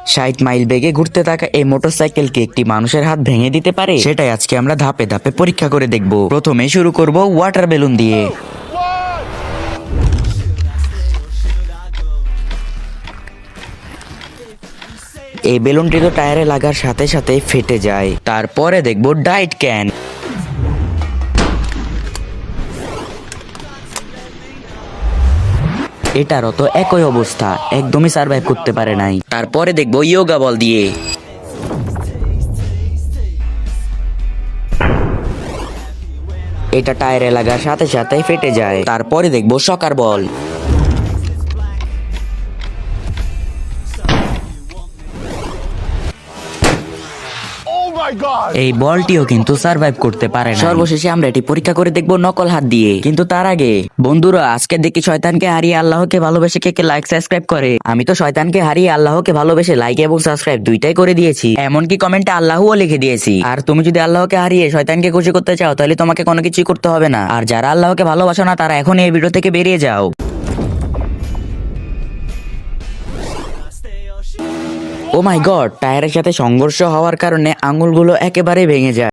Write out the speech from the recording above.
60 mile বেগে ঘুরতে থাকা এই মোটরসাইকেলকে একটি মানুষের হাত ভেঙে দিতে পারে, সেটাই আজকে আমরা ধাপে ধাপে পরীক্ষা করে দেখব। প্রথমে শুরু করব ওয়াটার বেলুন দিয়ে। এই বেলুনটি তো টায়ারে লাগার সাথে সাথে ফেটে যায়। তারপরে দেখব ডায়েট ক্যান। এটারও তো একই অবস্থা, একদমই সার্ভাইভ করতে পারে নাই। তারপরে দেখবো ইয়োগা বল দিয়ে। এটা টায়ারে লাগার সাথে সাথে ফেটে যায়। তারপরে দেখবো সকার বল। এই বলটিও কিন্তু সার্ভাইভ করতে পারে না। সর্বশেষে আমরা এটি পরীক্ষা করে দেখবো নকল হাত দিয়ে। কিন্তু তার আগে বন্ধুরা, আজকে দেখি শয়তানকে হারিয়ে আল্লাহকে ভালোবেসে কে কে লাইক সাবস্ক্রাইব করে। আমি তো শয়তানকে হারিয়ে আল্লাহকে ভালোবেসে লাইক এবং সাবস্ক্রাইব দুইটাই করে দিয়েছি, এমনকি কমেন্টে আল্লাহও লিখে দিয়েছি। আর তুমি যদি আল্লাহকে হারিয়ে শয়তানকে খুশি করতে চাও, তাহলে তোমাকে কোনো কিছুই করতে হবে না। আর যারা আল্লাহকে ভালোবাসো না, তারা এখন এই ভিডিও থেকে বেরিয়ে যাও। ও মাই গড, টায়ারের সাথে সংঘর্ষ হওয়ার কারণে আঙুলগুলো একেবারে ভেঙে যায়।